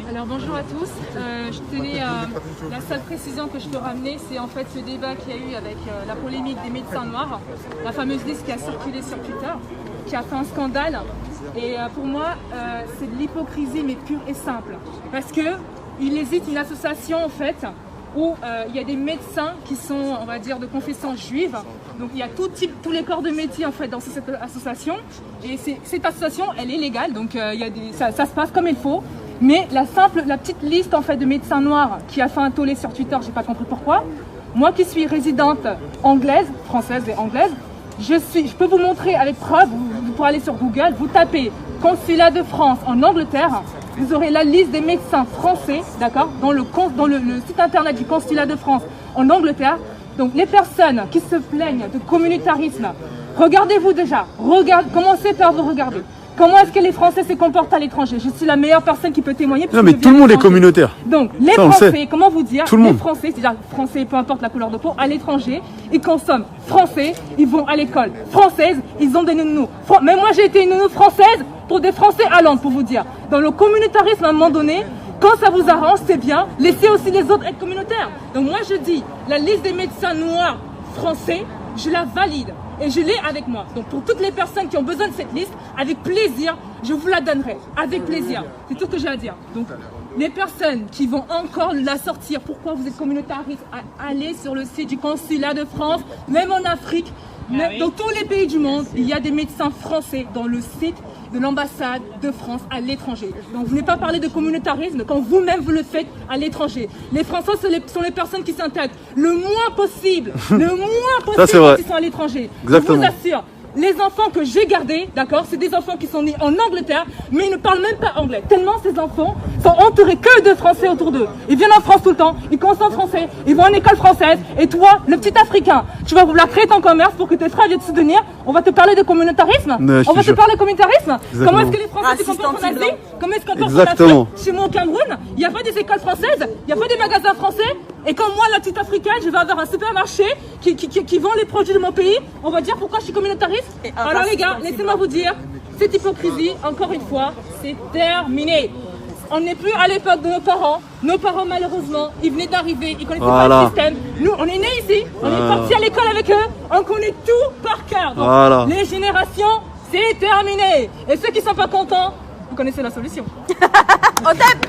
Alors bonjour à tous, je tenais la seule précision que je peux ramener, c'est en fait ce débat qu'il y a eu avec la polémique des médecins noirs, la fameuse liste qui a circulé sur Twitter, qui a fait un scandale. Et pour moi, c'est de l'hypocrisie mais pure et simple. Parce qu'il hésite une association en fait où il y a des médecins qui sont, on va dire, de confession juive. Donc il y a tous les corps de métier en fait dans cette association. Et cette association, elle est légale, donc ça se passe comme il faut. Mais la petite liste en fait de médecins noirs qui a fait un tollé sur Twitter, j'ai pas compris pourquoi. Moi qui suis résidente anglaise, française et anglaise, je peux vous montrer avec preuve, vous pourrez aller sur Google, vous tapez Consulat de France en Angleterre, vous aurez la liste des médecins français, d'accord, dans le site internet du Consulat de France en Angleterre. Donc les personnes qui se plaignent de communautarisme, regardez-vous déjà, commencez par vous regarder. Comment est-ce que les Français se comportent à l'étranger? Je suis la meilleure personne qui peut témoigner. Non mais tout le monde est communautaire. Donc les Français, comment vous dire, les Français, c'est-à-dire Français, peu importe la couleur de peau, à l'étranger, ils consomment français, ils vont à l'école française, ils ont des nounous. Mais moi j'ai été une nounou française pour des Français à Londres, pour vous dire. Dans le communautarisme, à un moment donné, quand ça vous arrange, c'est bien, laissez aussi les autres être communautaires. Donc moi je dis, la liste des médecins noirs français, je la valide. Et je l'ai avec moi. Donc pour toutes les personnes qui ont besoin de cette liste, avec plaisir, je vous la donnerai. Avec plaisir. C'est tout ce que j'ai à dire. Donc les personnes qui vont encore la sortir, pourquoi vous êtes communautariste, allez sur le site du Consulat de France, même en Afrique, dans tous les pays du monde, il y a des médecins français dans le site de l'ambassade de France à l'étranger. Donc vous n'avez pas parlé de communautarisme quand vous-même vous le faites à l'étranger. Les Français sont les personnes qui s'intègrent le moins possible, quand ils sont à l'étranger. Je vous assure, les enfants que j'ai gardés, d'accord, c'est des enfants qui sont nés en Angleterre, mais ils ne parlent même pas anglais. Tellement ces enfants sont entourés que de Français autour d'eux. Ils viennent en France tout le temps, ils consomment français, ils vont en école française, et toi, le petit Africain, tu vas vouloir créer ton commerce pour que tes frères viennent te soutenir. On va te parler de communautarisme. On va te parler de communautarisme. Comment est-ce que les Français se comportent en Asie? Comment est-ce qu'on comporte en Afrique? Chez moi au Cameroun, il n'y a pas des écoles françaises, il n'y a pas des magasins français. Et quand moi, la petite africaine, je vais avoir un supermarché qui vend les produits de mon pays, on va dire pourquoi je suis communautariste. Alors les gars, laissez-moi vous dire, cette hypocrisie, encore une fois, c'est terminé. On n'est plus à l'époque de nos parents. Nos parents, malheureusement, ils venaient d'arriver, ils connaissaient pas le système. Nous, on est nés ici, on est partis à l'école avec eux, on connaît tout par cœur. Donc, les générations, c'est terminé. Et ceux qui sont pas contents, vous connaissez la solution. On tape.